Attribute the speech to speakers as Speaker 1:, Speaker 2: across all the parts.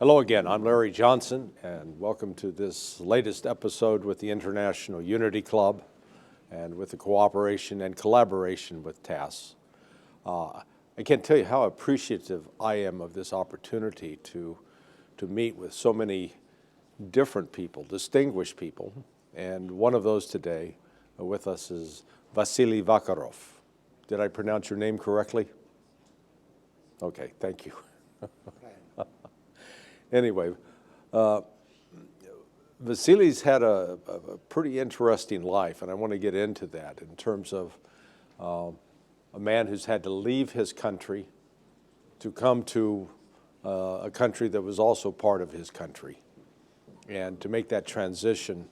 Speaker 1: Hello again, I'm Larry Johnson, and welcome to this latest episode with the International Unity Club and with the cooperation and collaboration with TAS. I can't tell you how appreciative I am of this opportunity to meet with so many different people, distinguished people, and one of those today with us is Vasyl Vakarov. Did I pronounce your name correctly? Okay, thank you. Anyway, Vasyly's had a pretty interesting life, and I want to get into that in terms of a man who's had to leave his country to come to a country that was also part of his country, and to make that transition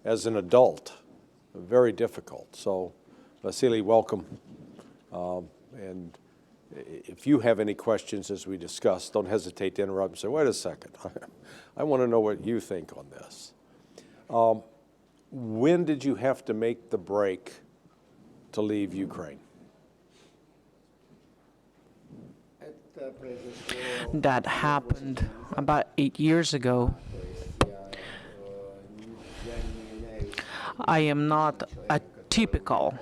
Speaker 1: as an adult, very difficult. So, Vasyly, welcome. And if you have any questions as we discuss, don't hesitate to interrupt and say, wait a second, I want to know what you think on this. When did you have to make the break to leave Ukraine?
Speaker 2: That happened about 8 years ago. I am not a typical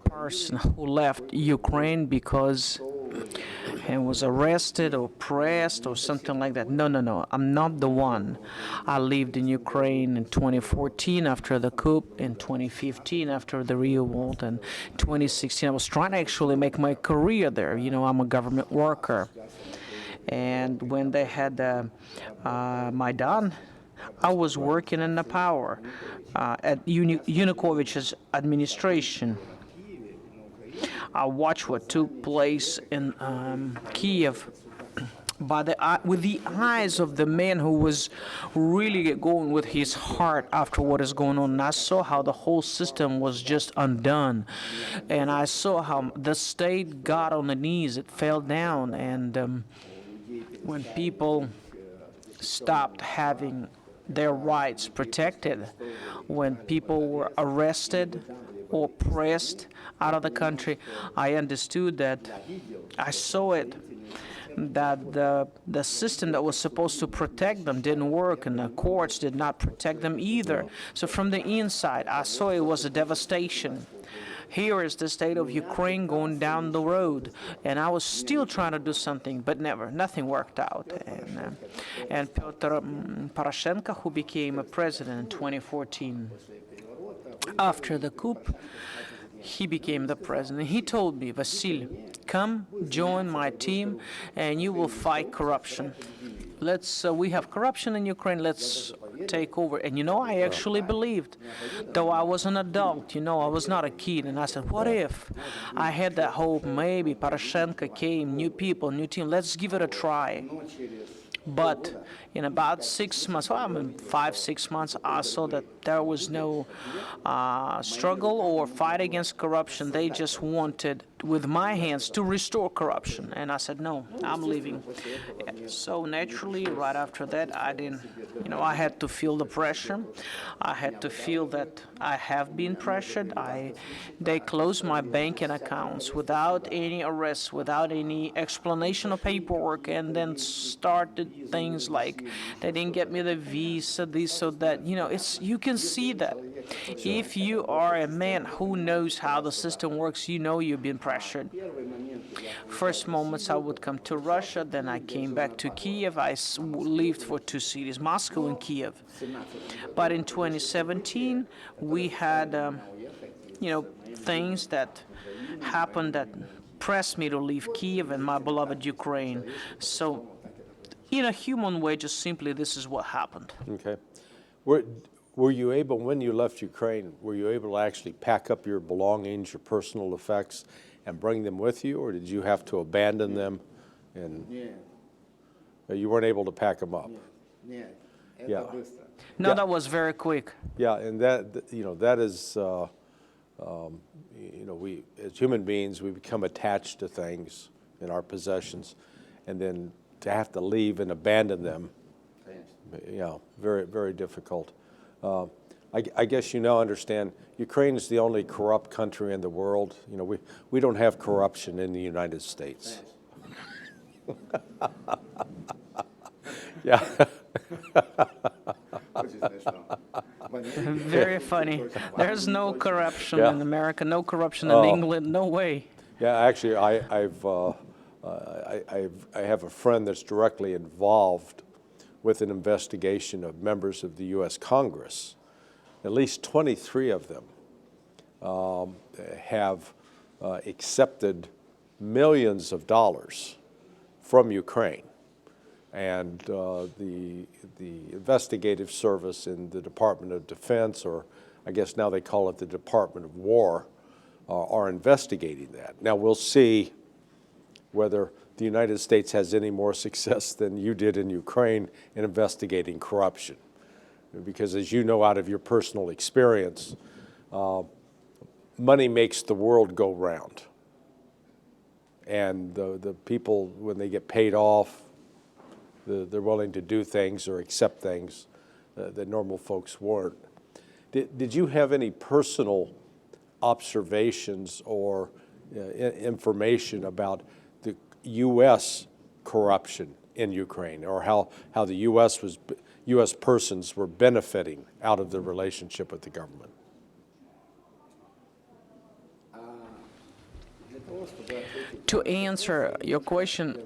Speaker 2: person who left Ukraine because he was arrested or pressed or something like that. No. I'm not the one. I lived in Ukraine in 2014 after the coup, in 2015 after the revolt, and 2016 I was trying to actually make my career there. You know, I'm a government worker. And when they had Maidan, I was working in the power at Yanukovych's administration. I watched what took place in Kiev with the eyes of the man who was really going with his heart after what is going on. And I saw how the whole system was just undone. And I saw how the state got on the knees, it fell down. And when people stopped having their rights protected, when people were arrested or pressed out of the country, I understood that, I saw it, that the system that was supposed to protect them didn't work, and the courts did not protect them either. So from the inside, I saw it was a devastation. Here is the state of Ukraine going down the road, and I was still trying to do something, but nothing worked out. And Poroshenko, who became a president in 2014, after the coup, he became the president. He told me, Vasyl, come join my team and you will fight corruption. We have corruption in Ukraine, let's take over. And I actually believed, though I was an adult, I was not a kid. And I said, what if? I had that hope, maybe Poroshenko came, new people, new team, let's give it a try. But in about 6 months, 5-6 months, I saw that there was no struggle or fight against corruption. They just wanted, with my hands, to restore corruption. And I said, no, I'm leaving. So naturally, right after that, I had to feel the pressure. I had to feel that I have been pressured. They closed my banking accounts without any arrests, without any explanation of paperwork, and then started things like they didn't get me the visa, this or that. You can see that. If you are a man who knows how the system works, you've been pressured. First moments I would come to Russia, then I came back to Kiev. I lived for 2 cities, Moscow and Kiev. But in 2017, we had, things that happened that pressed me to leave Kiev and my beloved Ukraine. So, in a human way, just simply this is what happened.
Speaker 1: Okay. Were you able, when you left Ukraine, were you able to actually pack up your belongings, your personal effects, and bring them with you, or did you have to abandon them? And you weren't able to pack them up? Yeah.
Speaker 2: No, that was very quick.
Speaker 1: Yeah, and that is, we, as human beings, we become attached to things in our possessions, and then to have to leave and abandon them, very, very difficult. I guess you now understand Ukraine is the only corrupt country in the world. We don't have corruption in the United States. Yeah.
Speaker 2: Very funny. There's no corruption
Speaker 1: Yeah.
Speaker 2: in America, no corruption in England, no way.
Speaker 1: Yeah, actually, I have a friend that's directly involved with an investigation of members of the U.S. Congress. At least 23 of them have accepted millions of dollars from Ukraine. And the investigative service in the Department of Defense, or I guess now they call it the Department of War, are investigating that. Now we'll see whether the United States has any more success than you did in Ukraine in investigating corruption. Because as you know out of your personal experience, money makes the world go round. And the people, when they get paid off, they're willing to do things or accept things that normal folks weren't. Did you have any personal observations or information about the U.S. corruption in Ukraine, or how the U.S. persons were benefiting out of the relationship with the government?
Speaker 2: To answer your question,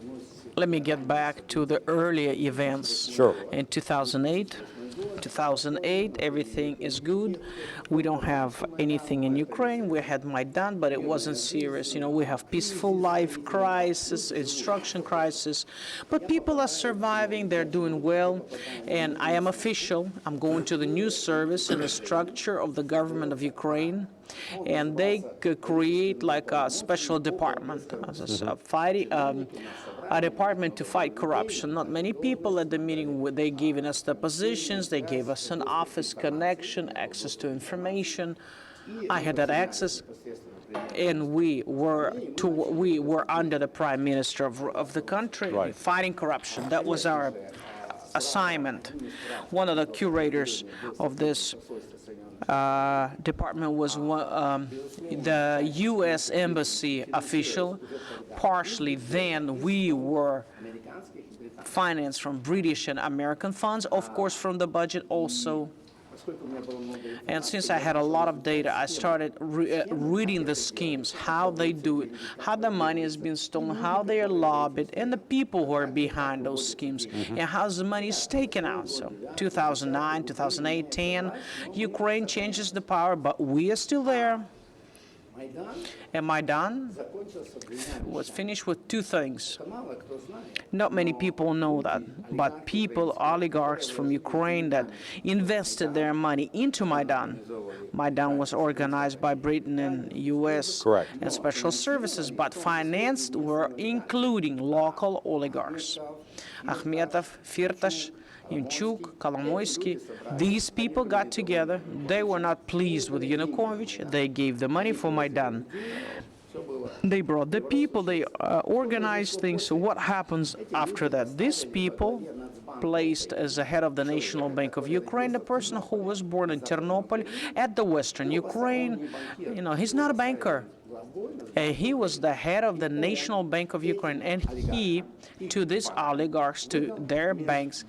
Speaker 2: let me get back to the earlier events.
Speaker 1: Sure.
Speaker 2: In 2008, everything is good. We don't have anything in Ukraine. We had Maidan, but it wasn't serious. You know, we have peaceful life crisis, instruction crisis, but people are surviving. They're doing well, and I am official. I'm going to the news service in the structure of the government of Ukraine, and they could create like a special department, a department to fight corruption. Not many people at the meeting, they gave us the positions, they gave us an office connection, access to information. I had that access, and we were under the prime minister of the country,
Speaker 1: Right.
Speaker 2: fighting corruption. That was our assignment. One of the curators of this department was the U.S. Embassy official. Partially then we were financed from British and American funds, of course from the budget also. And since I had a lot of data, I started reading the schemes, how they do it, how the money has been stolen, how they are lobbied, and the people who are behind those schemes, and how the money is taken out. So 2009, 2008, 10, Ukraine changes the power, but we are still there. And Maidan was finished with two things. Not many people know that, but people, oligarchs from Ukraine that invested their money into Maidan. Maidan was organized by Britain and U.S.
Speaker 1: Correct.
Speaker 2: and special services, but financed were including local oligarchs. Akhmetov, Firtash, Yunchuk, Kolomoisky, these people got together. They were not pleased with Yanukovych. They gave the money for Maidan. They brought the people, they organized things. So what happens after that? These people placed as the head of the National Bank of Ukraine, the person who was born in Ternopil at the Western Ukraine. You know, he's not a banker. He was the head of the National Bank of Ukraine, and he, to these oligarchs, to their banks,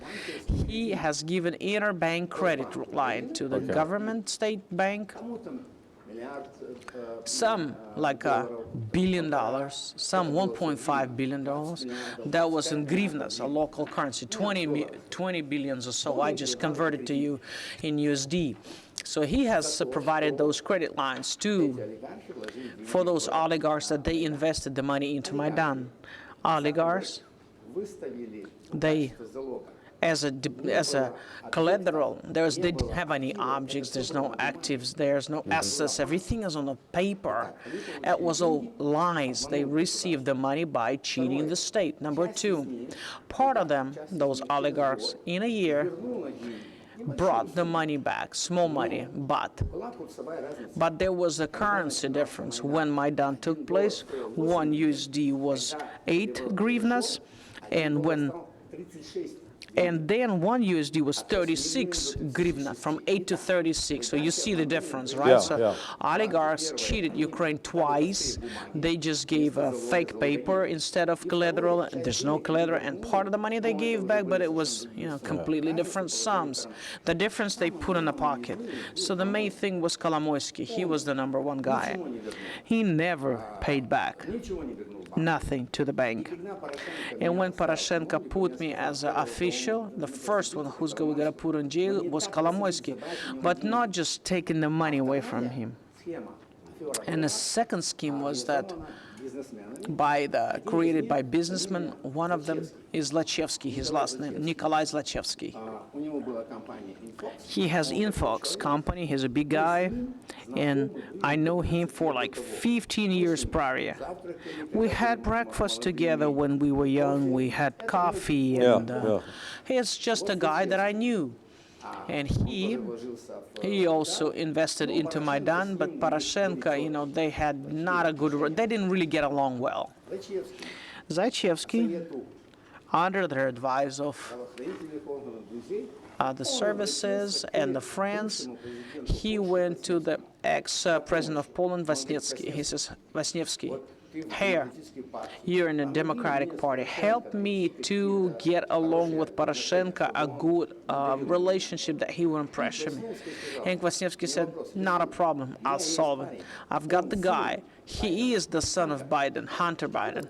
Speaker 2: he has given interbank credit line to the government state bank. Some like $1 billion, some $1.5 billion. That was in grivnas, a local currency, 20 billions or so. I just converted to you in USD. So he has provided those credit lines too for those oligarchs that they invested the money into Maidan. Oligarchs, they, as a collateral, they didn't have any objects, there's no actives, there's no assets, everything is on a paper. It was all lies. They received the money by cheating the state. Number two, part of them, those oligarchs, in a year, brought the money back, small money, but there was a currency difference. When Maidan took place, one USD was 8 grivnas, and when And then one USD was 36 grivna, from 8 to 36. So you see the difference, right?
Speaker 1: Yeah,
Speaker 2: So
Speaker 1: yeah.
Speaker 2: oligarchs cheated Ukraine twice. They just gave a fake paper instead of collateral. There's no collateral, and part of the money they gave back, but it was, completely different sums. The difference they put in the pocket. So the main thing was Kolomoisky. He was the number one guy. He never paid back nothing to the bank. And when Poroshenko put me as an official, the first one who's going to put in jail was Kolomoisky, but not just taking the money away from him. And the second scheme was that created by businessmen. One of them is Zlochevsky, his last name, Nikolai Zlochevsky. He has Infox company, he's a big guy, and I know him for like 15 years prior. We had breakfast together when we were young, we had coffee, and he's just a guy that I knew. And he also invested into Maidan, but Poroshenko, they had not a good, they didn't really get along well. Zlochevsky, under the advice of the services and the friends, he went to the ex-president of Poland, Vasyl. He says, Vasyl, here, you're in the Democratic Party. Help me to get along with Poroshenko a good relationship that he wouldn't pressure me. And Vasyl said, not a problem, I'll solve it. I've got the guy. He is the son of Biden, Hunter Biden.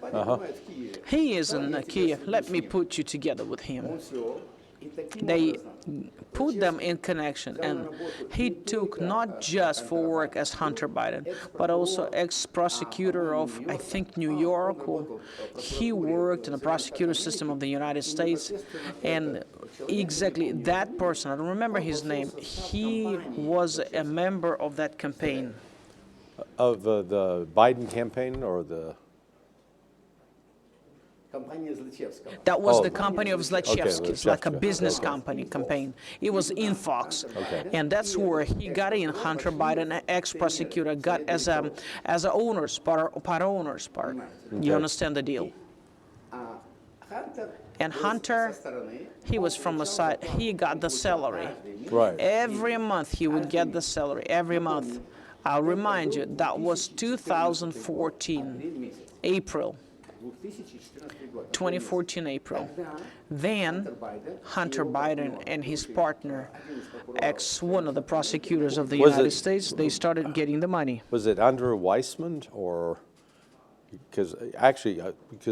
Speaker 2: He is in Kiev. Let me put you together with him. They put them in connection, and he took not just for work as Hunter Biden, but also ex-prosecutor of, I think, New York, or he worked in the prosecutor system of the United States, and exactly that person, I don't remember his name, he was a member of that campaign.
Speaker 1: Of the Biden campaign, or the...
Speaker 2: That was the company of Zlochevsky. It's like a
Speaker 1: Zlochevsky.
Speaker 2: business company campaign. It was Infox, and that's where he got in. Hunter Biden, ex-prosecutor, got as a owners part owners part. You understand the deal? And Hunter, he was from a side. He got the salary.
Speaker 1: Right.
Speaker 2: Every month he would get the salary. Every month. I'll remind you, that was 2014, April. 2014 April. Then Hunter Biden and his partner, one of the prosecutors of the United States, they started getting the money.
Speaker 1: Was it Andrew Weissman, or because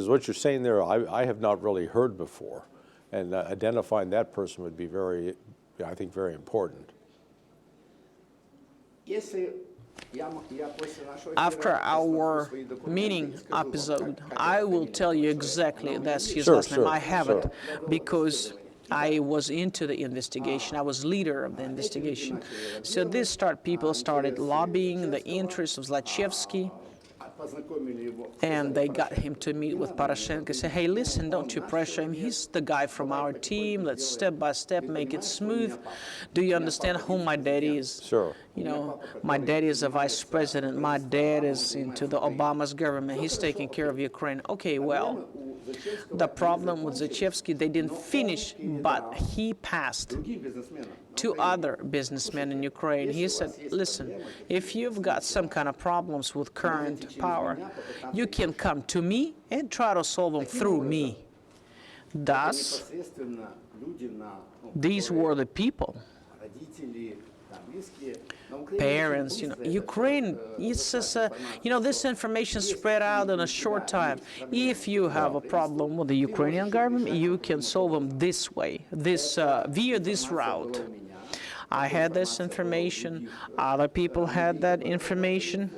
Speaker 1: what you're saying there, I have not really heard before, and identifying that person would be I think, very important.
Speaker 2: After our meeting episode, I will tell you exactly that's his
Speaker 1: Sure,
Speaker 2: last name.
Speaker 1: sure,
Speaker 2: I have
Speaker 1: sure.
Speaker 2: it because I was into the investigation. I was leader of the investigation. So people started lobbying the interests of Zlochevsky, and they got him to meet with Poroshenko. Say, hey, listen, don't you pressure him. He's the guy from our team. Let's step by step make it smooth. Do you understand who my dad is?
Speaker 1: Sure.
Speaker 2: My dad is a vice president. My dad is into the Obama's government. He's taking care of Ukraine. Okay, well, the problem with Zlochevsky, they didn't finish, but he passed to other businessmen in Ukraine. He said, listen, if you've got some kind of problems with current power, you can come to me and try to solve them through me. Thus, these were the people, parents, Ukraine, it's just, this information spread out in a short time. If you have a problem with the Ukrainian government, you can solve them this way, via this route. I had this information, other people had that information,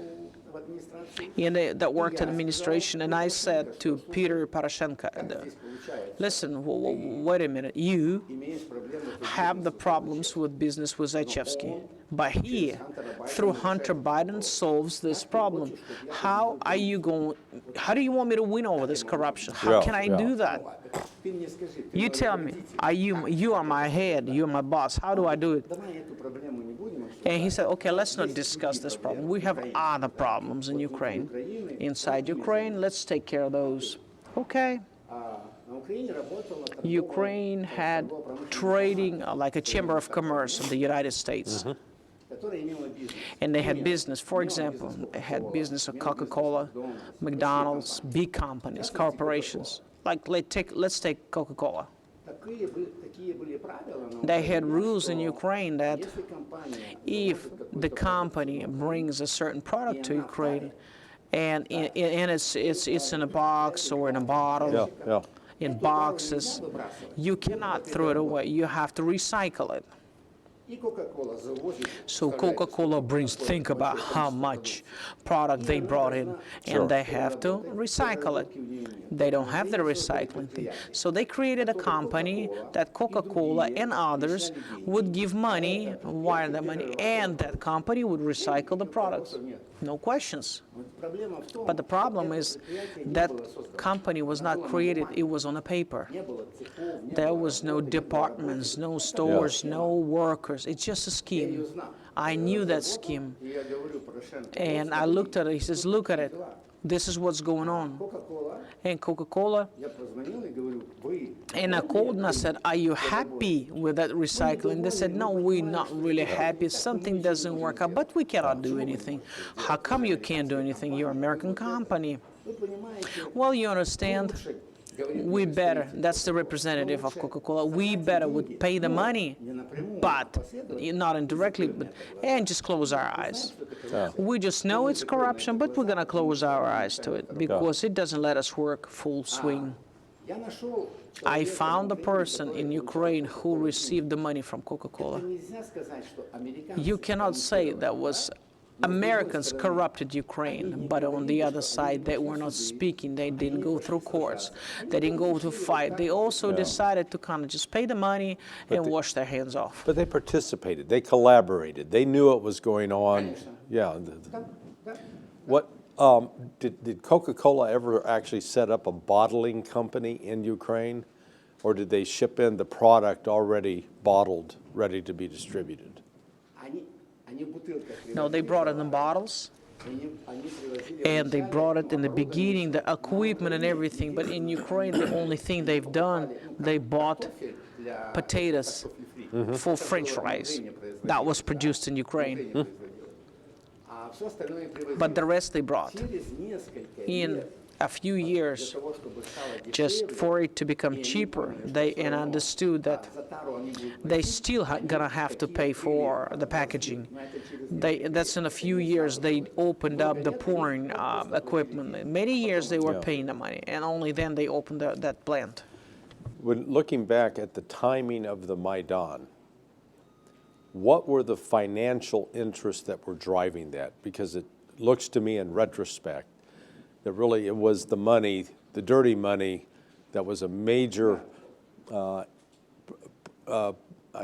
Speaker 2: that worked in administration, and I said to Peter Poroshenko, listen, wait a minute, you have the problems with business with Zlochevsky, but he, through Hunter Biden, solves this problem. How do you want me to win over this corruption? How can I do that? You tell me, you are my head, you're my boss, how do I do it? And he said, okay, let's not discuss this problem. We have other problems in Ukraine. Inside Ukraine, let's take care of those. Okay. Ukraine had trading like a chamber of commerce of the United States. And they had business. For example, they had business of Coca-Cola, McDonald's, big companies, corporations. Like let's take Coca-Cola. They had rules in Ukraine that if the company brings a certain product to Ukraine, and it's in a box or in a bottle, in boxes, you cannot throw it away. You have to recycle it. So Coca-Cola brings, think about how much product they brought in, and they have to recycle it. They don't have the recycling thing. So they created a company that Coca-Cola and others would give money, wire the money, and that company would recycle the products. No questions. But the problem is that company was not created, it was on a paper. There was no departments, no stores, no workers. It's just a scheme. I knew that scheme. And I looked at it, he says, look at it. This is what's going on. And Coca-Cola, and I called and I said, are you happy with that recycling? They said, no, we're not really happy. Something doesn't work out, but we cannot do anything. How come you can't do anything? You're an American company. Well, you understand, we better, that's the representative of Coca-Cola, we better would pay the money, but not indirectly, and just close our eyes. We just know it's corruption, but we're going to close our eyes to it because it doesn't let us work full swing. I found a person in Ukraine who received the money from Coca-Cola. You cannot say that was Americans corrupted Ukraine, but on the other side, they were not speaking. They didn't go through courts. They didn't go to fight. They also decided to kind of just pay the money and wash their hands off.
Speaker 1: But they participated. They collaborated. They knew what was going on. Yeah. What did Coca-Cola ever actually set up a bottling company in Ukraine, or did they ship in the product already bottled, ready to be distributed?
Speaker 2: No, they brought it in bottles, and they brought it in the beginning, the equipment and everything. But in Ukraine, the only thing they've done, they bought potatoes for French fries. That was produced in Ukraine. But the rest they brought. In a few years, just for it to become cheaper, they understood that they still gonna have to pay for the packaging. That's in a few years they opened up the pouring equipment. Many years they were paying the money, and only then they opened that plant.
Speaker 1: When looking back at the timing of the Maidan, what were the financial interests that were driving that? Because it looks to me in retrospect that really it was the money, the dirty money, that was a major, I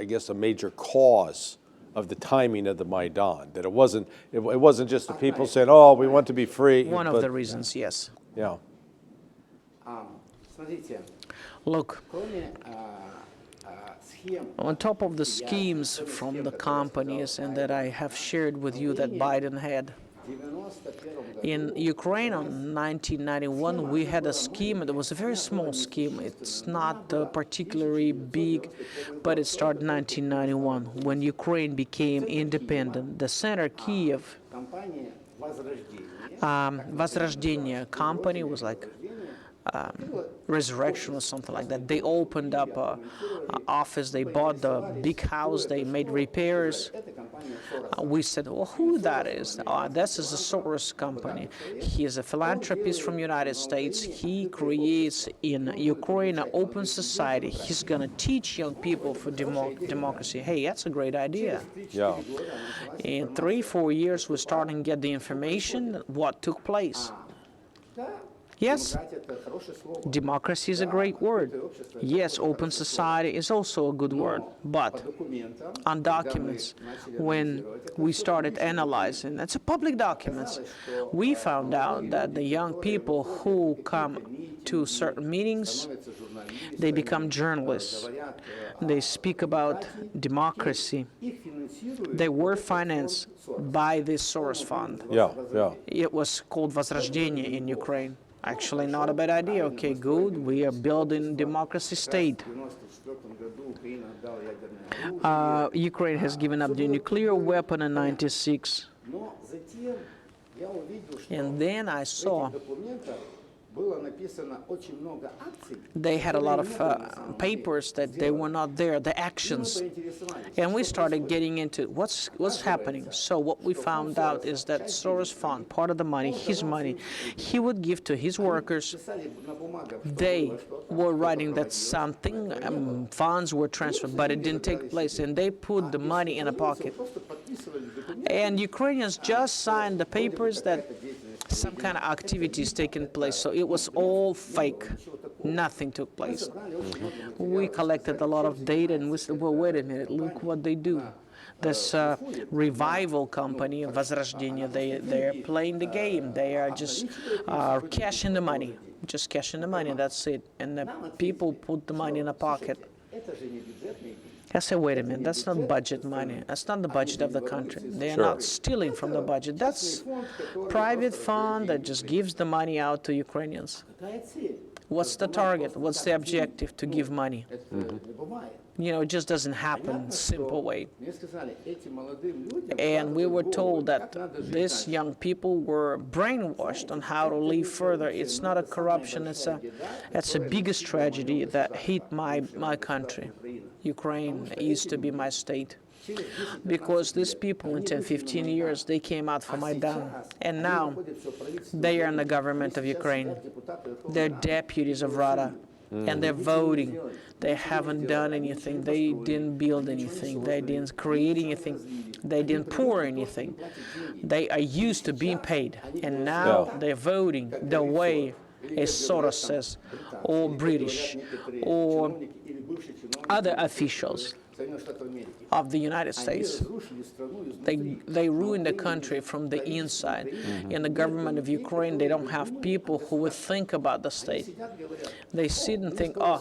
Speaker 1: guess, a major cause of the timing of the Maidan. That it wasn't just the people saying, "Oh, we want to be free."
Speaker 2: One of the reasons, yes.
Speaker 1: Yeah.
Speaker 2: Look, on top of the schemes from the companies and that I have shared with you that Biden had, in Ukraine in 1991, we had a scheme. It was a very small scheme. It's not particularly big, but it started in 1991 when Ukraine became independent. The center, Kiev, Возрождение company was like Resurrection or something like that. They opened up an office. They bought the big house. They made repairs. We said, well, who that is? This is a Soros company. He is a philanthropist from the United States. He creates in Ukraine an open society. He's going to teach young people for democracy. Hey, that's a great idea.
Speaker 1: Yeah.
Speaker 2: In 3-4 years, we're starting to get the information, what took place. Yes, democracy is a great word. Yes, open society is also a good word. But on documents, when we started analyzing, it's a public documents, we found out that the young people who come to certain meetings, they become journalists. They speak about democracy. They were financed by this Soros fund.
Speaker 1: Yeah, yeah.
Speaker 2: It was called Возрождение in Ukraine. Actually, not a bad idea. Okay, good. We are building democracy state. Ukraine has given up the nuclear weapon in '96. And then I saw they had a lot of papers that they were not there, the actions. And we started getting into what's happening. So what we found out is that Soros found part of the money, his money, he would give to his workers. They were writing that something, funds were transferred, but it didn't take place. And they put the money in a pocket. And Ukrainians just signed the papers that some kind of activity is taking place. So it was all fake. Nothing took place. We collected a lot of data and we said, well, wait a minute, look what they do. This revival company, Возрождение, they are playing the game. They are just cashing the money. Just cashing the money, that's it. And the people put the money in a pocket. I said, wait a minute, that's not budget money. That's not the budget of the country. They are not stealing from the budget. That's private fund that just gives the money out to Ukrainians. What's the target? What's the objective? To give money. You know, it just doesn't happen simple way. And we were told that these young people were brainwashed on how to live further. It's not a corruption. It's a biggest tragedy that hit my country. Ukraine used to be my state. Because these people in 10, 15 years, they came out from Maidan. And now they are in the government of Ukraine. They're deputies of Rada. And they're voting. They haven't done anything. They didn't build anything. They didn't create anything. They didn't pour anything. They are used to being paid. And now they're voting the way a Soros says, or British, or other officials of the United States. They ruin the country from the inside. In the government of Ukraine, they don't have people who would think about the state. They sit and think, oh,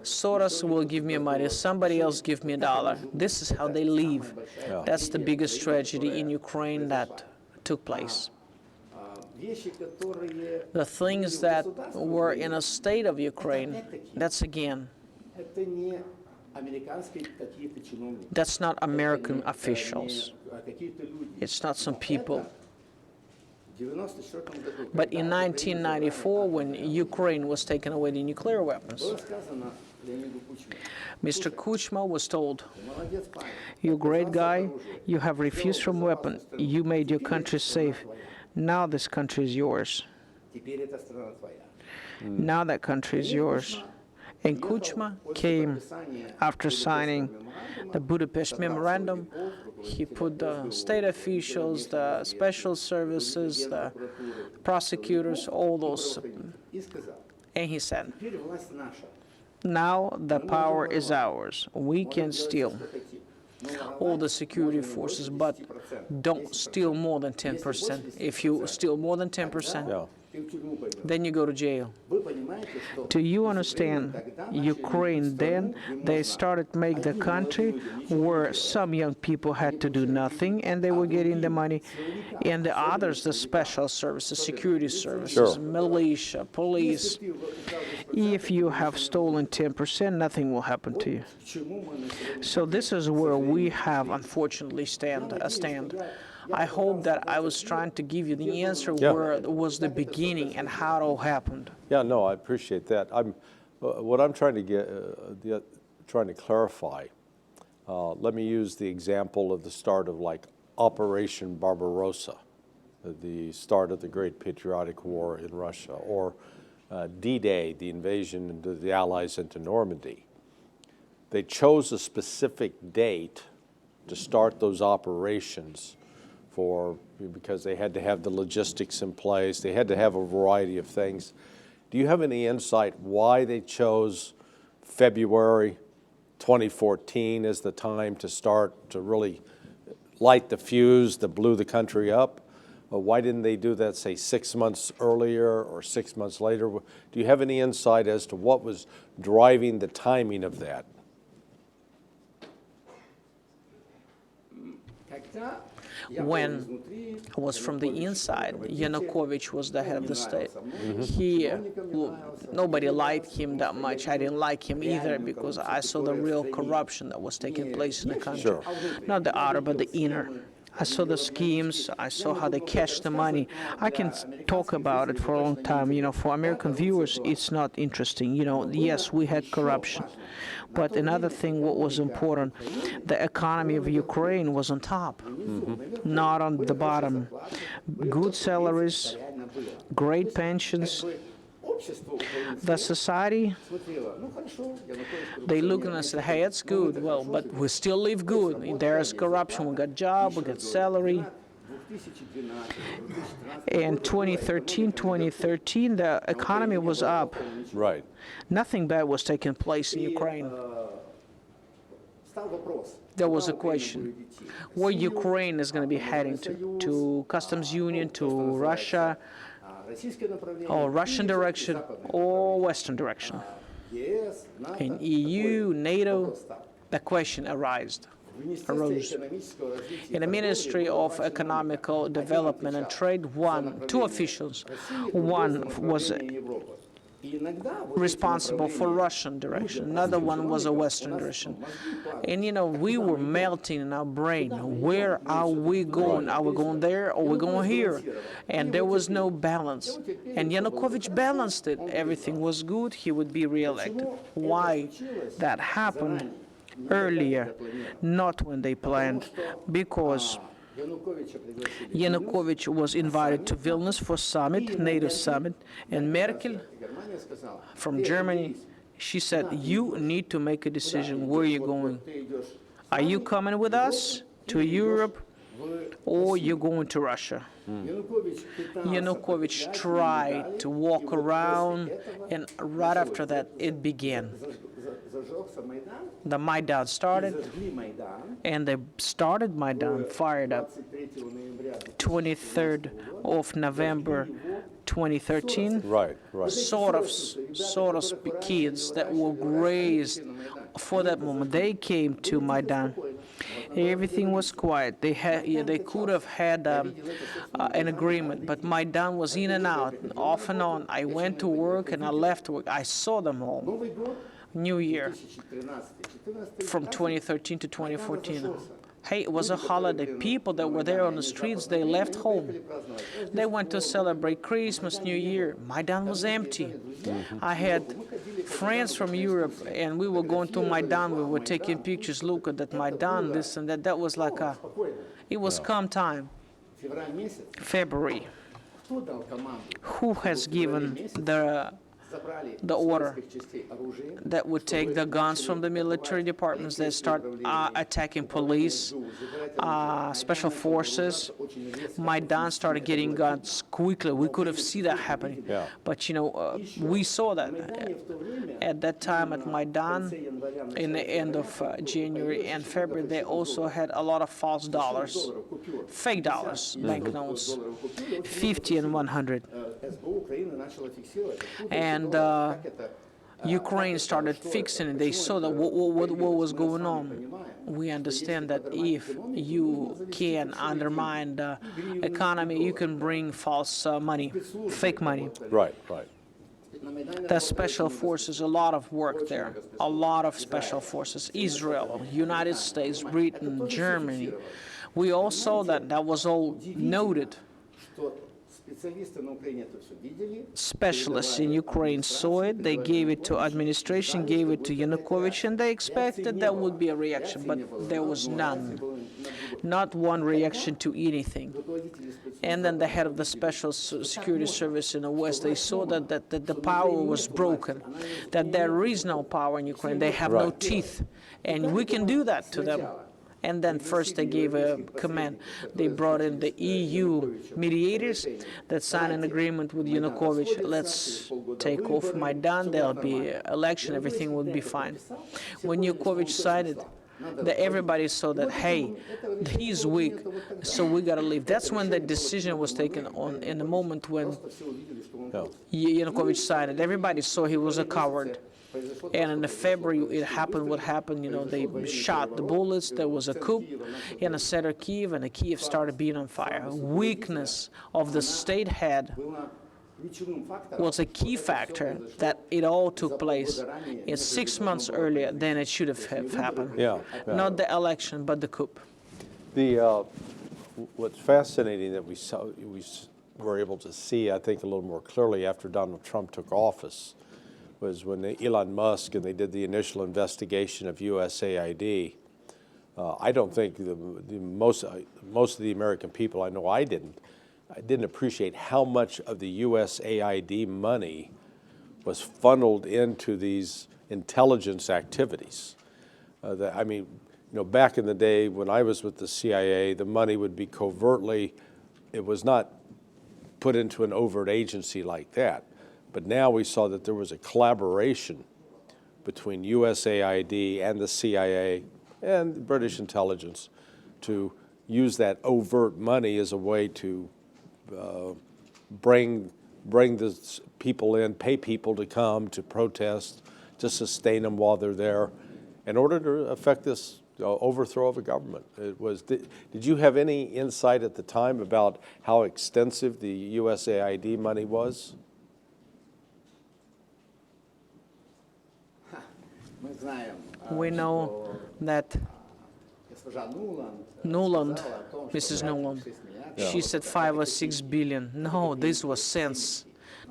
Speaker 2: Soros will give me money, somebody else give me $1. This is how they live. That's the biggest tragedy in Ukraine that took place. The things that were in a state of Ukraine, that's again, that's not American officials. It's not some people. But in 1994, when Ukraine was taking away the nuclear weapons, Mr. Kuchma was told, you're a great guy, you have refused from weapon, you made your country safe. Now this country is yours. Now that country is yours. And Kuchma came after signing the Budapest memorandum. He put the state officials, the special services, the prosecutors, all those. And he said, now the power is ours. We can steal all the security forces, but don't steal more than 10%. If you steal more than 10%, then you go to jail. Do you understand? Ukraine then, they started make the country where some young people had to do nothing and they were getting the money, and the others, the special services, security services, militia, police. If you have stolen 10%, nothing will happen to you. So this is where we have, unfortunately, a stand. I hope that I was trying to give you the answer where was the beginning and how it all happened.
Speaker 1: Yeah, no, I appreciate that. What I'm trying to trying to clarify. Let me use the example of the start of like Operation Barbarossa, the start of the Great Patriotic War in Russia, or D-Day, the invasion of the Allies into Normandy. They chose a specific date to start those operations because they had to have the logistics in place. They had to have a variety of things. Do you have any insight why they chose February 2014 as the time to start to really light the fuse that blew the country up? Why didn't they do that, say, 6 months earlier or 6 months later? Do you have any insight as to what was driving the timing of that?
Speaker 2: when it was from the inside. Yanukovych was the head of the state. Nobody liked him that much. I didn't like him either because I saw the real corruption that was taking place in the country.
Speaker 1: Sure.
Speaker 2: Not the outer, but the inner. I saw the schemes. I saw how they cashed the money. I can talk about it for a long time. For American viewers, it's not interesting. Yes, we had corruption. But another thing, what was important, the economy of Ukraine was on top, not on the bottom. Good salaries, great pensions. The society, they look and say, hey, it's good. Well, but we still live good. There's corruption. We got job, we got salary. In 2013, the economy was up.
Speaker 1: Right.
Speaker 2: Nothing bad was taking place in Ukraine. There was a question where Ukraine is going to be heading to customs union, to Russia, or Russian direction, or Western direction. In EU, NATO, the question arose. In the Ministry of Economical Development and Trade, two officials. One was responsible for Russian direction. Another one was a Western direction. And, we were melting in our brain. Where are we going? Are we going there or are we going here? And there was no balance. And Yanukovych balanced it. Everything was good. He would be reelected. Why that happened earlier, not when they planned, because Yanukovych was invited to Vilnius for summit, NATO summit, and Merkel from Germany, she said, you need to make a decision where you're going. Are you coming with us to Europe or you going to Russia? Yanukovych tried to walk around, and right after that, it began. The Maidan started, and they started Maidan, fired up. 23rd of November, 2013.
Speaker 1: Right.
Speaker 2: Sort of kids that were raised for that moment. They came to Maidan. Everything was quiet. They could have had an agreement, but Maidan was in and out, off and on. I went to work and I left work. I saw them all. New Year, from 2013 to 2014. Hey, it was a holiday. People that were there on the streets, they left home. They went to celebrate Christmas, New Year. Maidan was empty. I had friends from Europe, and we were going to Maidan. We were taking pictures. Look at that Maidan, this and that. That was like it was calm time. February. Who has given the order that would take the guns from the military departments, that start attacking police, special forces? Maidan started getting guns quickly. We could have seen that happening.
Speaker 1: Yeah.
Speaker 2: But, we saw that. At that time at Maidan, in the end of January and February, they also had a lot of false dollars, fake dollars, banknotes, 50 and 100. And Ukraine started fixing it. They saw that what was going on. We understand that if you can undermine the economy, you can bring false money, fake money.
Speaker 1: Right.
Speaker 2: The special forces, a lot of work there, a lot of special forces. Israel, United States, Britain, Germany. We all saw that. That was all noted. Specialists in Ukraine saw it. They gave it to administration, gave it to Yanukovych, and they expected there would be a reaction, but there was none. Not one reaction to anything. And then the head of the Special Security Service in the West, they saw that the power was broken, that there is no power in Ukraine. They have no teeth, and we can do that to them. And then first they gave a command. They brought in the EU mediators that signed an agreement with Yanukovych. Let's take off Maidan, there'll be election, everything will be fine. When Yanukovych signed it, everybody saw that, hey, he's weak, so we got to leave. That's when the decision was taken on, in the moment when Yanukovych signed it. Everybody saw he was a coward. And in February, it happened what happened. They shot the bullets. There was a coup in the center of Kiev, and Kiev started being on fire. Weakness of the state head was a key factor that it all took place 6 months earlier than it should have happened. Not the election, but the coup.
Speaker 1: What's fascinating that we were able to see, I think, a little more clearly after Donald Trump took office was when Elon Musk and they did the initial investigation of USAID. I don't think most of the American people, I know I didn't appreciate how much of the USAID money was funneled into these intelligence activities. Back in the day when I was with the CIA, the money would be covertly, it was not put into an overt agency like that. But now we saw that there was a collaboration between USAID and the CIA and the British intelligence to use that overt money as a way to bring the people in, pay people to come to protest, to sustain them while they're there, in order to affect this overthrow of a government. Did you have any insight at the time about how extensive the USAID money was?
Speaker 2: We know that Nuland, Mrs. Nuland, she said 5 or 6 billion. No, this was cents.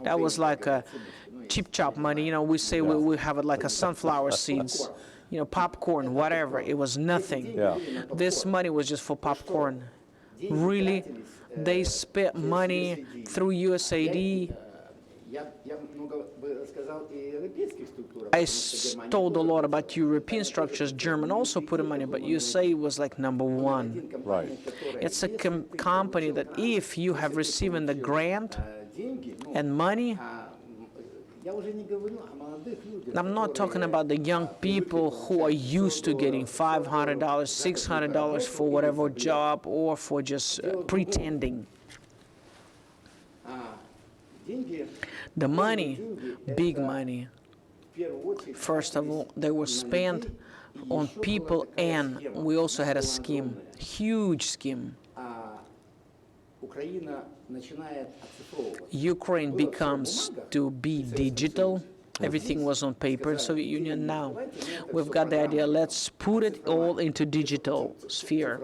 Speaker 2: That was like a cheap chop money. We say we have it like a sunflower seeds, popcorn, whatever. It was nothing. This money was just for popcorn. Really, they spent money through USAID. I told a lot about European structures. German also put in money, but USA was like number one.
Speaker 1: Right.
Speaker 2: It's a company that if you have received the grant and money, I'm not talking about the young people who are used to getting $500, $600 for whatever job or for just pretending. The money, big money, first of all, they were spent on people, and we also had a scheme, huge scheme. Ukraine becomes to be digital. Everything was on paper in Soviet Union. Now we've got the idea, let's put it all into digital sphere.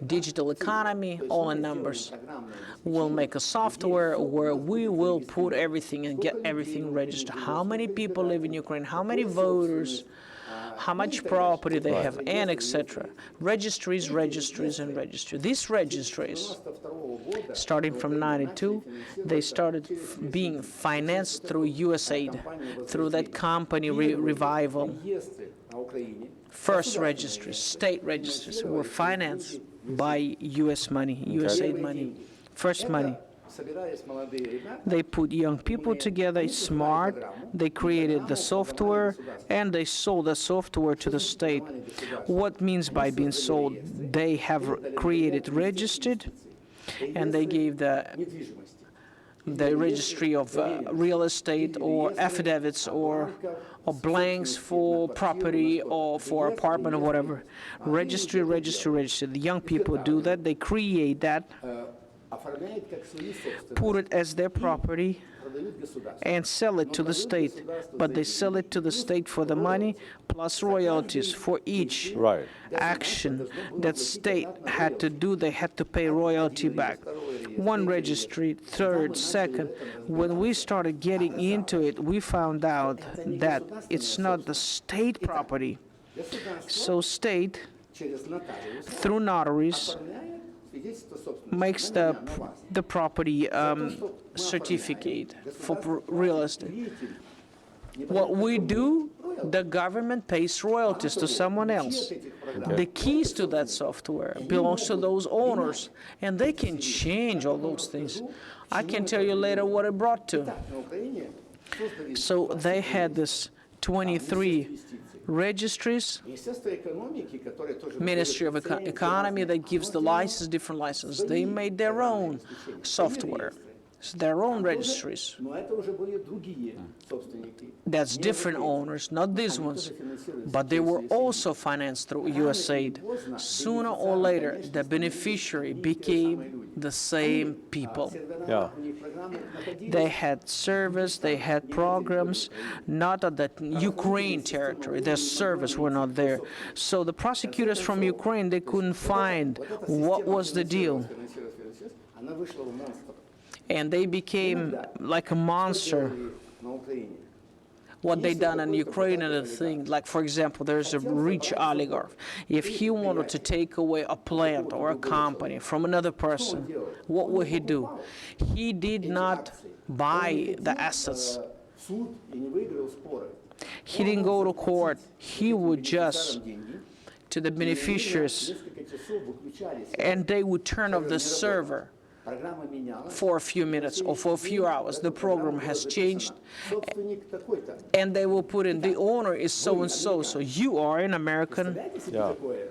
Speaker 2: Digital economy, all in numbers. We'll make a software where we will put everything and get everything registered. How many people live in Ukraine? How many voters? How much property they have, and etc. Registries, registries, and registries. These registries, starting from '92, they started being financed through USAID, through that company revival. First registries, state registries, were financed by US money, USAID money, first money. They put young people together, smart, they created the software, and they sold the software to the state. What means by being sold? They have created, registered, and they gave the registry of real estate or affidavits or blanks for property or for apartment or whatever. Registry, registry, registry. The young people do that, they create that, put it as their property, and sell it to the state. But they sell it to the state for the money plus royalties for each action that state had to do. They had to pay royalty back. One registry, third, second. When we started getting into it, we found out that it's not the state property. So state, through notaries, makes the property certificate for real estate. What we do, the government pays royalties to someone else. The keys to that software belongs to those owners, and they can change all those things. I can tell you later what it brought to. So they had this 23 registries, Ministry of Economy that gives the license, different licenses. They made their own software. It's their own registries.
Speaker 3: Но это уже были другие собственники.
Speaker 2: That's different owners, not these ones. But they were also financed through USAID. Sooner or later, the beneficiary became the same people.
Speaker 1: Yeah.
Speaker 2: They had service, they had programs, not at the Ukraine territory. Their service were not there. So the prosecutors from Ukraine, they couldn't find what was the deal.
Speaker 3: Она вышла в монстр.
Speaker 2: And they became like a monster.
Speaker 3: На Украине.
Speaker 2: What they done in Ukraine and the thing, like for example, there's a rich oligarch. If he wanted to take away a plant or a company from another person, what would he do? He did not buy the assets.
Speaker 3: Суд и не выиграл споры.
Speaker 2: He didn't go to court. He would just
Speaker 3: Деньги.
Speaker 2: to the beneficiaries,
Speaker 3: Несколько часов выключались.
Speaker 2: and they would turn off the server
Speaker 3: Программа менялась.
Speaker 2: for a few minutes or for a few hours. The program has changed,
Speaker 3: Собственник такой-то.
Speaker 2: and they will put in the owner is so and so. So you are an American.
Speaker 3: Представляете себе
Speaker 1: Yeah.
Speaker 3: такое?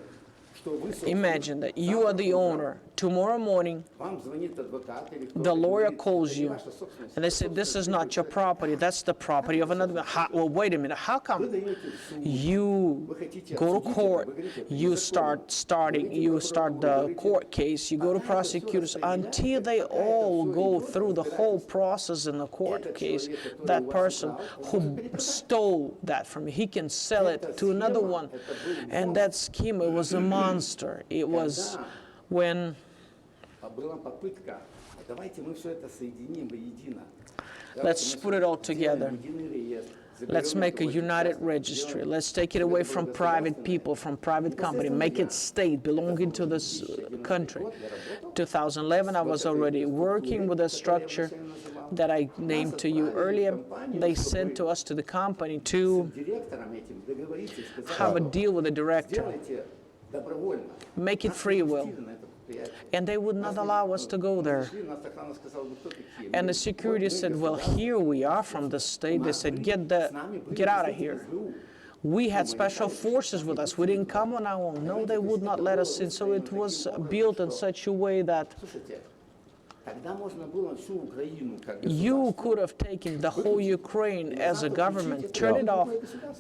Speaker 3: Что вы, собственно,
Speaker 2: Imagine that you are the owner. Tomorrow morning,
Speaker 3: вам звонит адвокат или кто-то
Speaker 2: the lawyer
Speaker 3: говорит,
Speaker 2: calls
Speaker 3: «Это
Speaker 2: you,
Speaker 3: не ваша собственность».
Speaker 2: and they say, this is not your property, that's the property of another. Well, wait a minute, how
Speaker 3: Вы
Speaker 2: come
Speaker 3: даете в суд.
Speaker 2: you go to court, you start the court case, you go to prosecutors until they all go through the whole process in the court case. That person who stole that from you, he can sell it to another one. And that scheme, it was a monster. It was when
Speaker 3: Была попытка, давайте мы все это соединим воедино.
Speaker 2: let's put it all together.
Speaker 3: Единый реестр.
Speaker 2: Let's make a united registry. Let's take it away from private people, from private company, make it state, belonging to this country. 2011, I was already working with a structure that I named to you earlier. They sent to us, to the company, to
Speaker 3: Директором этим договоритесь,
Speaker 2: have a deal with the director,
Speaker 3: сделайте добровольно.
Speaker 2: make it free will.
Speaker 3: На это предприятие.
Speaker 2: And they would not allow us to go there.
Speaker 3: Пришли, нас охрана сказала, вы кто такие?
Speaker 2: And the security said, well, here we are from the state. They said, get out of here. We had special forces with us. We didn't come on our own. No, they would not let us in. So it was built in such a way that
Speaker 3: Слушайте, тогда можно было всю Украину как
Speaker 2: you could have taken the whole Ukraine as a government, turn it off,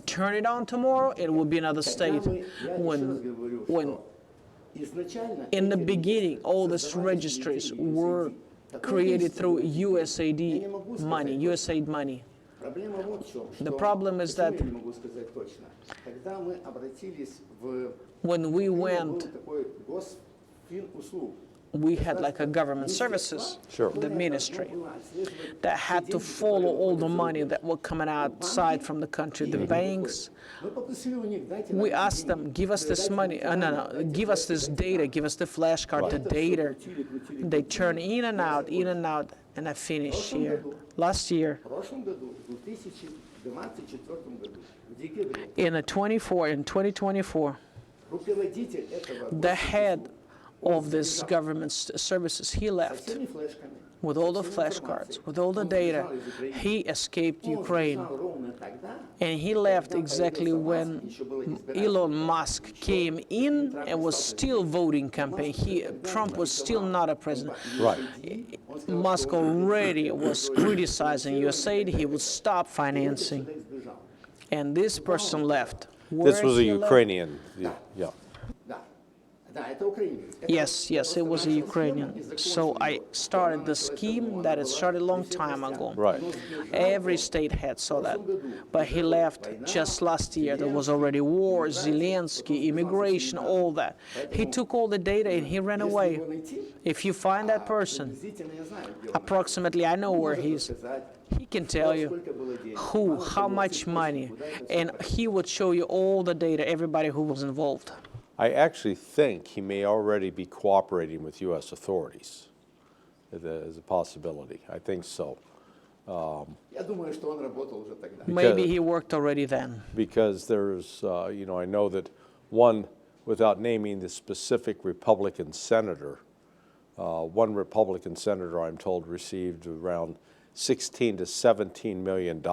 Speaker 2: turn it on tomorrow, it would be another state. When
Speaker 3: изначально
Speaker 2: in the beginning, all these registries were created through USAID money, USAID money.
Speaker 3: проблема вот в чем.
Speaker 2: The problem is that
Speaker 3: Я не могу сказать точно. Когда мы обратились в
Speaker 2: when we
Speaker 3: был
Speaker 2: went,
Speaker 3: такой госфинуслуг.
Speaker 2: we had like a government services,
Speaker 1: Sure.
Speaker 2: the ministry, that had to follow all the money that were coming outside from the country, the banks.
Speaker 3: Мы попросили у них, дайте
Speaker 2: We
Speaker 3: нам
Speaker 2: asked them, give us this money, no, give us this data, give us the flash card, the data. They turn in and out, and I finished here. Last year,
Speaker 3: в прошлом году, в 2024 году, в декабре,
Speaker 2: in 2024,
Speaker 3: руководитель этого
Speaker 2: the head of this government services, he
Speaker 3: со
Speaker 2: left
Speaker 3: всеми флешками,
Speaker 2: with all the flashcards, with all the data. He escaped Ukraine.
Speaker 3: сбежал ровно тогда,
Speaker 2: And he left exactly when Elon Musk came in and was still voting campaign. Trump was still not a president.
Speaker 1: Right.
Speaker 2: Musk already was criticizing USAID. He would stop financing.
Speaker 3: сбежал.
Speaker 2: And this person left.
Speaker 1: This
Speaker 2: Where
Speaker 1: was a
Speaker 2: he left-
Speaker 1: Ukrainian, yeah.
Speaker 3: Да, да, это украинец. Это
Speaker 2: Yes, it was a Ukrainian. So I started the scheme that it started a long time ago.
Speaker 1: Right.
Speaker 2: Every state had saw that. But he left just last year. There was already war, Zelensky, immigration, all that. He took all the data and he ran away.
Speaker 3: его найти,
Speaker 2: If you find that person,
Speaker 3: приблизительно я знаю, где он.
Speaker 2: approximately I know where he is.
Speaker 3: Сказать,
Speaker 2: He can tell you
Speaker 3: сколько было денег.
Speaker 2: who, how much money, and he would show you all the data, everybody who was involved.
Speaker 1: I actually think he may already be cooperating with U.S. authorities as a possibility. I think so.
Speaker 3: Я думаю, что он работал уже тогда.
Speaker 2: Maybe he worked already then.
Speaker 1: Because there's, I know that one, without naming the specific Republican senator, one Republican senator, I'm told, received around $16 to $17 million.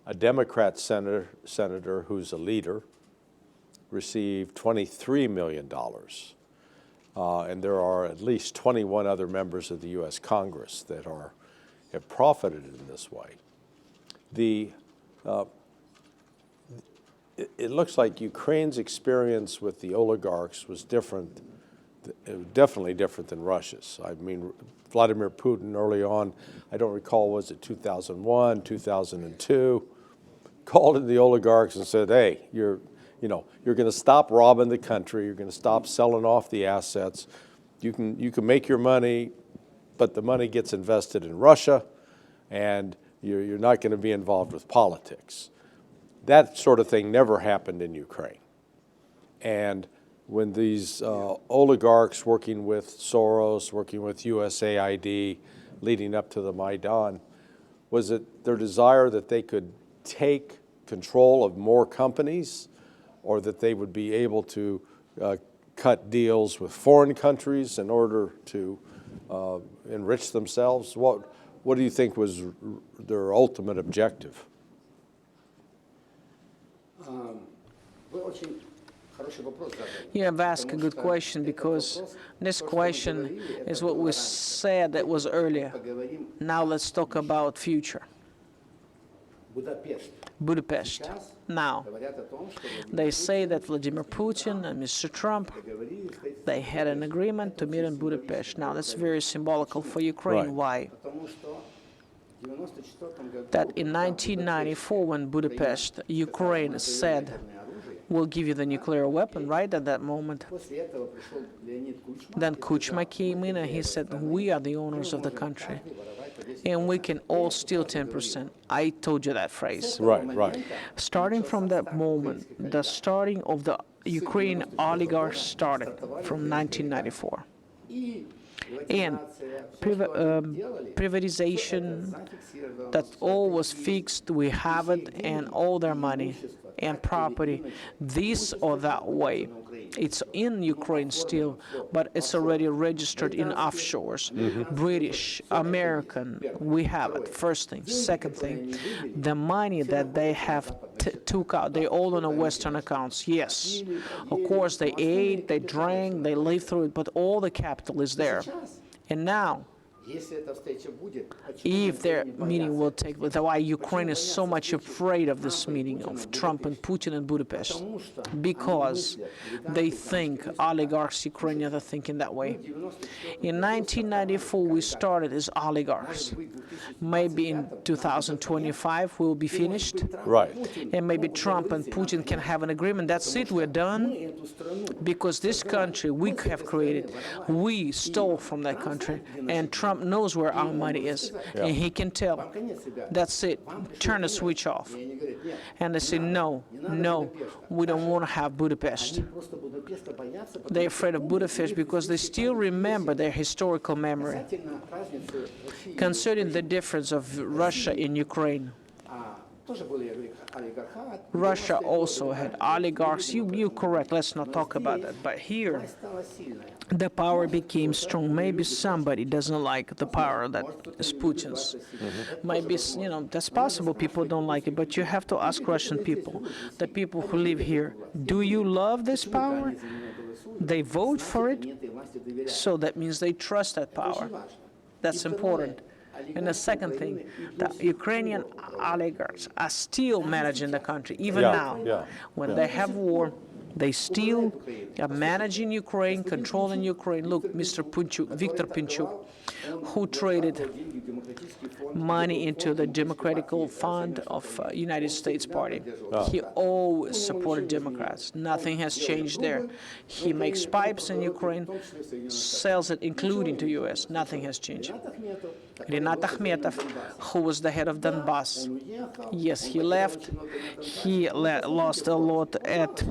Speaker 1: A Democrat senator who's a leader received $23 million. and there are at least 21 other members of the U.S. Congress that have profited in this way. It looks like Ukraine's experience with the oligarchs was different, definitely different than Russia's. I mean, Vladimir Putin early on, I don't recall, was it 2001, 2002, called in the oligarchs and said, hey, you're going to stop robbing the country, you're going to stop selling off the assets, you can make your money, but the money gets invested in Russia, and you're not going to be involved with politics. That sort of thing never happened in Ukraine. And when these oligarchs working with Soros, working with USAID, leading up to the Maidan, was it their desire that they could take control of more companies, or that they would be able to cut deals with foreign countries in order to enrich themselves? What do you think was their ultimate objective?
Speaker 2: You have asked a good question, because this question is what we said that was earlier. Now let's talk about future. Budapest. Now, they say that Vladimir Putin and Mr. Trump, they had an agreement to meet in Budapest. Now, that's very symbolical for Ukraine.
Speaker 1: Right.
Speaker 2: Why? That in 1994, when Budapest, Ukraine said, we'll give you the nuclear weapon, right at that moment. Then Kuchma came in and he said, we are the owners of the country, and we can all steal 10%. I told you that phrase.
Speaker 1: Right.
Speaker 2: Starting from that moment, the starting of the Ukraine oligarchs started from 1994. And privatization, that all was fixed, we have it, and all their money and property, this or that way. It's in Ukraine still, but it's already registered in offshores. British, American, we have it. First thing. Second thing, the money that they have took out, they all on a Western accounts. Yes, of course, they ate, they drank, they lived through it, but all the capital is there. And now, if their meeting will take place, why Ukraine is so much afraid of this meeting of Trump and Putin in Budapest, because they think oligarchs, Ukrainians are thinking that way. In 1994, we started as oligarchs. Maybe in 2025 we'll be finished.
Speaker 1: Right.
Speaker 2: And maybe Trump and Putin can have an agreement. That's it, we're done. Because this country we have created, we stole from that country, and Trump knows where our money is, and he can tell. That's it. Turn the switch off. And they say, no, we don't want to have Budapest. They're afraid of Budapest because they still remember their historical memory concerning the difference of Russia and Ukraine. Russia also had oligarchs. You're correct. Let's not talk about that. But here, the power became strong. Maybe somebody doesn't like the power that is Putin's. Maybe, that's possible. People don't like it. But you have to ask Russian people, the people who live here, do you love this power? They vote for it, so that means they trust that power. That's important. And the second thing, the Ukrainian oligarchs are still managing the country, even now. When they have war, they still are managing Ukraine, controlling Ukraine. Look, Mr. Viktor Pinchuk, who traded money into the Democratic Fund of United States Party. He always supported Democrats. Nothing has changed there. He makes pipes in Ukraine, sells it, including to U.S. Nothing has changed. Rinat Akhmetov, who was the head of Donbass. Yes, he left. He lost a lot at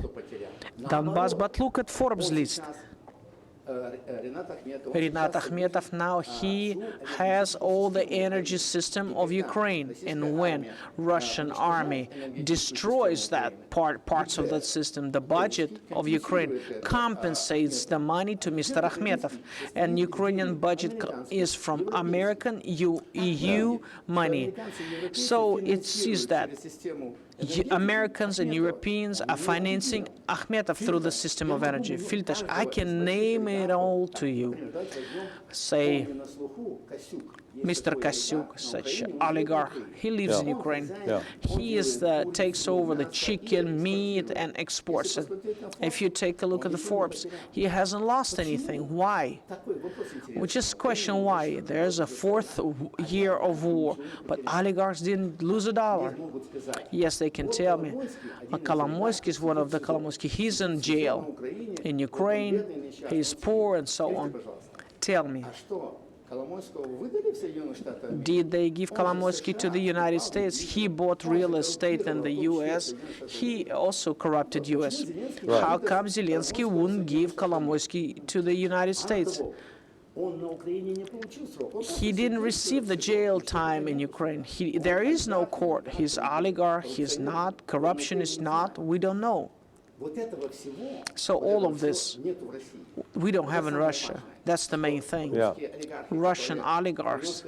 Speaker 2: Donbass, but look at Forbes list. Rinat Akhmetov now, he has all the energy system of Ukraine, and when Russian army destroys that parts of that system, the budget of Ukraine compensates the money to Mr. Akhmetov, and Ukrainian budget is from American EU money. So it sees that Americans and Europeans are financing Akhmetov through the system of energy. Filtash, I can name it all to you. Say,
Speaker 3: На слуху Косюк.
Speaker 2: Mr. Kasyuk, such oligarch, he lives in Ukraine.
Speaker 1: Yeah.
Speaker 2: He takes over the chicken, meat, and exports it. If you take a look at the Forbes, he hasn't lost anything. Why?
Speaker 3: Такой вопрос интересный.
Speaker 2: We just question why. There's a fourth year of war, but oligarchs didn't lose a dollar.
Speaker 3: Могут сказать,
Speaker 2: Yes, they can tell me. Kolomoisky is one of the Kolomoisky. He's in jail in Ukraine. He's poor and so on. Tell me.
Speaker 3: а что, Коломойского выдали в Соединенных Штатах?
Speaker 2: Did they give Kolomoisky to the United States? He bought real estate in the U.S. He also corrupted U.S. How come Zelensky wouldn't give Kolomoisky to the United States?
Speaker 3: Он на Украине не получил срок. Он
Speaker 2: He didn't receive the jail time in Ukraine. There is no court. He's oligarch, he's not, corruption is not, we don't know.
Speaker 3: вот этого всего
Speaker 2: So all of this,
Speaker 3: нету в России.
Speaker 2: we don't have in Russia. That's the main thing.
Speaker 1: Yeah.
Speaker 2: Russian oligarchs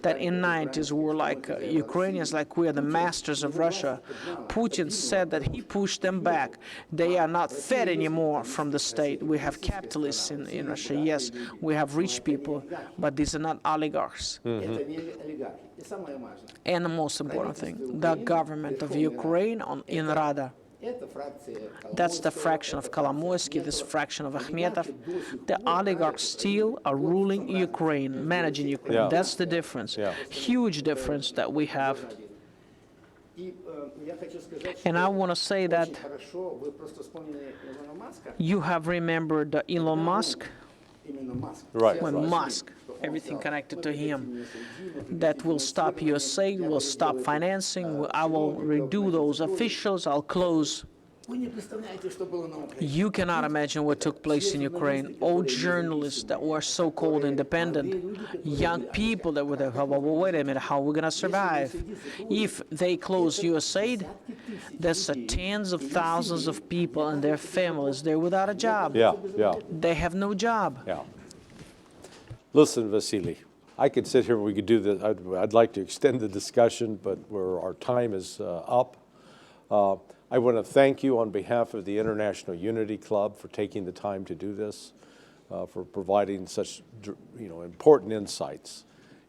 Speaker 2: that in 90s were like Ukrainians, like we are the masters of Russia. Putin said that he pushed them back. They are not fed anymore from the state. We have capitalists in Russia. Yes, we have rich people, but these are not oligarchs.
Speaker 3: Это не олигархи. И самое важное,
Speaker 2: And the most important thing, the government of Ukraine in Rada.
Speaker 3: это фракция
Speaker 2: That's the fraction of Kolomoisky, this fraction of Akhmetov. The oligarchs still are ruling Ukraine, managing Ukraine.
Speaker 1: Yeah.
Speaker 2: That's the difference.
Speaker 1: Yeah.
Speaker 2: Huge difference that we have.
Speaker 3: И я хочу сказать,
Speaker 2: And I want to say that
Speaker 3: очень хорошо, вы просто вспомнили Илона Маска,
Speaker 2: you have remembered Elon Musk,
Speaker 3: именно Маск.
Speaker 1: Right.
Speaker 2: when Musk, everything connected to him, that will stop USAID, will stop financing, I will redo those officials, I'll close.
Speaker 3: Вы не представляете, что было на Украине.
Speaker 2: You cannot imagine what took place in Ukraine. All journalists that were so-called independent, young people that were there, well, wait a minute, how are we going to survive? If they close USAID, there's tens of thousands of people and their families, they're without a job.
Speaker 1: Yeah, yeah,
Speaker 2: They have no job.
Speaker 1: yeah. Listen, Vasily, I could sit here and we could do this. I'd like to extend the discussion, but our time is up. I want to thank you on behalf of the International Unity Club for taking the time to do this, for providing such important insights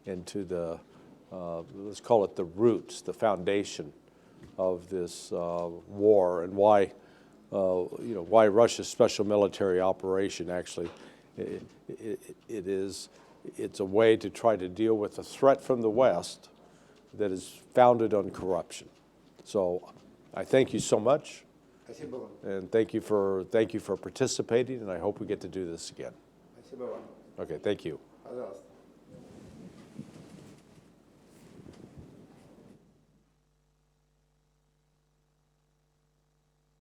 Speaker 1: into the, let's call it the roots, the foundation of this war, and why, why Russia's special military operation actually, it's a way to try to deal with a threat from the West that is founded on corruption. So I thank you so much,
Speaker 3: Спасибо вам.
Speaker 1: and thank you for participating, and I hope we get to do this again.
Speaker 3: Спасибо вам.
Speaker 1: Okay, thank you.
Speaker 3: Пожалуйста.